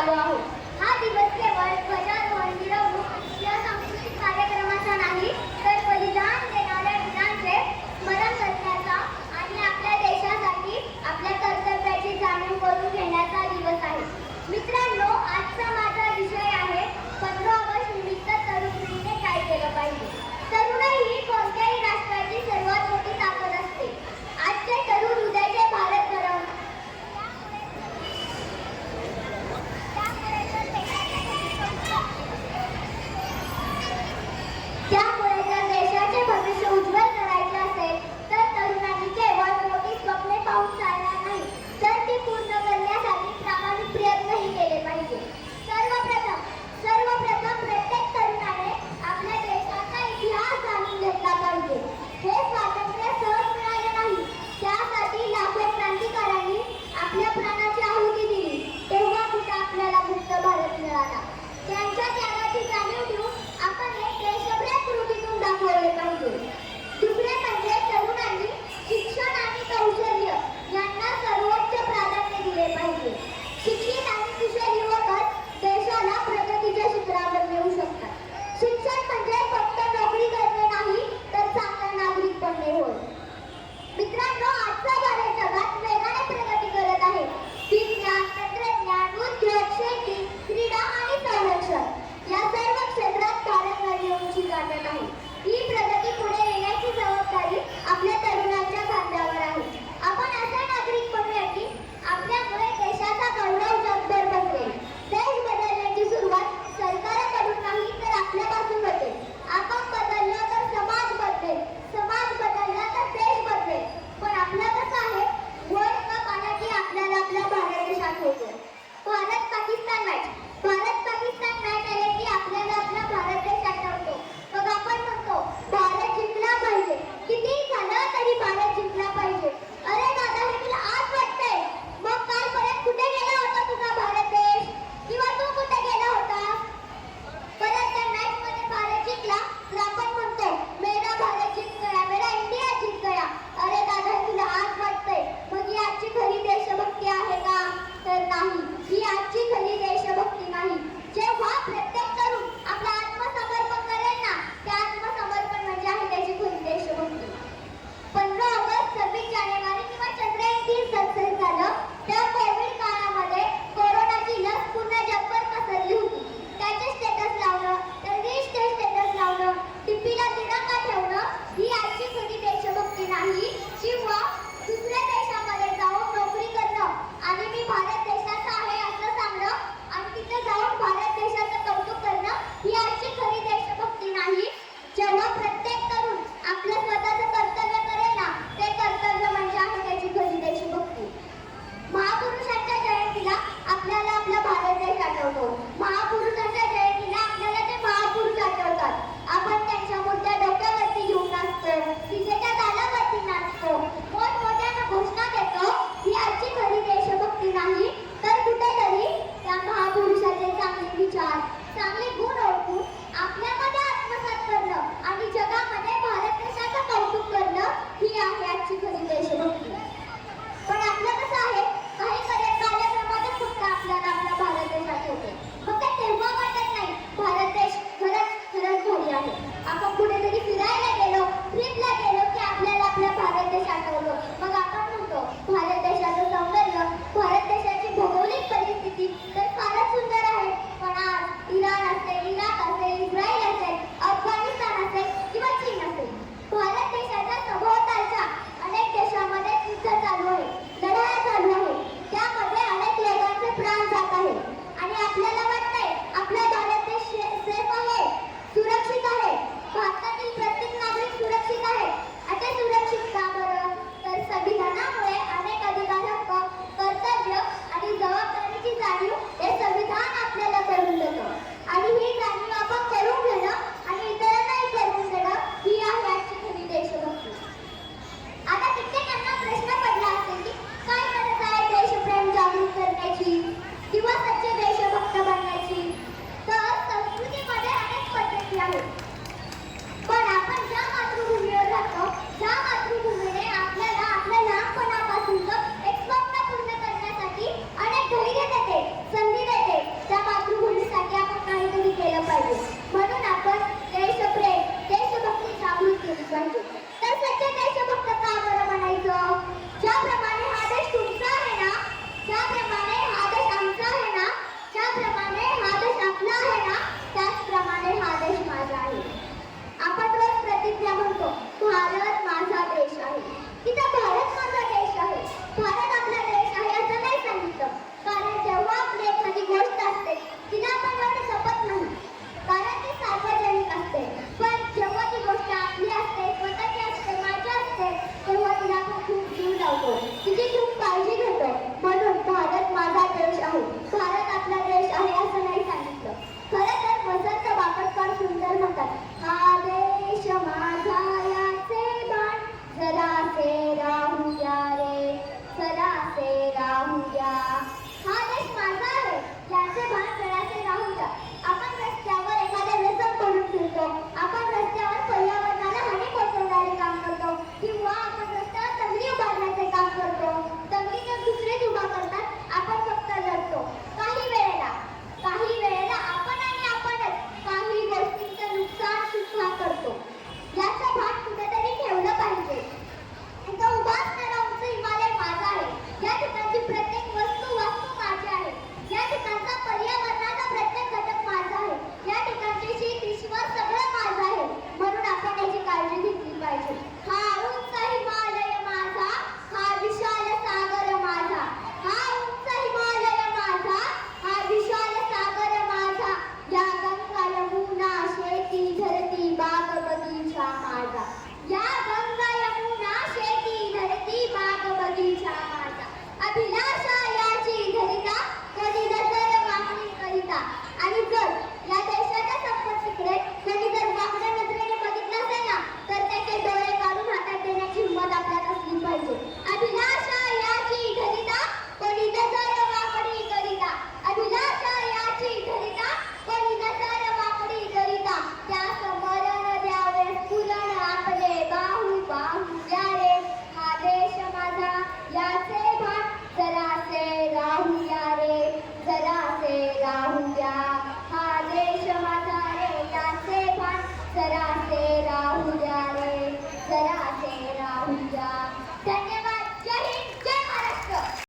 आलो आहोत. हा दिवस केवळ ध्वजारोहण, मिरवणूक या सांस्कृतिक कार्यक्रमाचा नाही, तर बलिदान देणाऱ्या वीरांचे स्मरण करण्याचा आणि आपल्या देशासाठी आपल्या कर्तव्याची जाणीव करून घेण्याचा दिवस आहे. मित्रांनो, आजचा माझा विषय आहे 15 ऑगस्ट निमित्त तरुण पिढीने काय केलं पाहिजे. तरुणाई ही कोणत्याही राष्ट्राची सर्वात मोठी ताकद असते. आजचे तरुण उद्याचे भारत घडवणार. त्यामुळे जर देशाचे भविष्य उज्ज्वल करायचे असेल तर तरुणांनी केवळ मोठी स्वप्ने पाहून चालणार नाही, तर ती पूर्ण करण्यासाठी प्रामाणिक प्रयत्नही केले पाहिजे. सर्वप्रथम प्रत्येक तरुणाने आपल्या देशाचा इतिहास जाणून घेतला पाहिजे. हे स्वातंत्र्य सहज मिळाले नाही, त्यासाठी लाखो क्रांतिकारकांनी आपल्या प्राणाची आहुती दिली. तेव्हा कुठे आपल्याला मुक्त भारत मिळाला. त्यांच्या त्यागाची जाणीव ठेवून आपण एक देशप्रेम कृतीतून दाखवले पाहिजे. दुसरे म्हणजे तरुणांनी शिक्षण आणि कौशल्य यांना सर्वोच्च प्राधान्य दिले पाहिजे. शिक्षित आणि कुशल युवकच देशाला प्रगतीच्या शिखरावर नेऊ शकतात. शिक्षण म्हणजे फक्त नोकरी करणे नाही, तर चांगला नागरिक बनणे होय. मित्रांनो,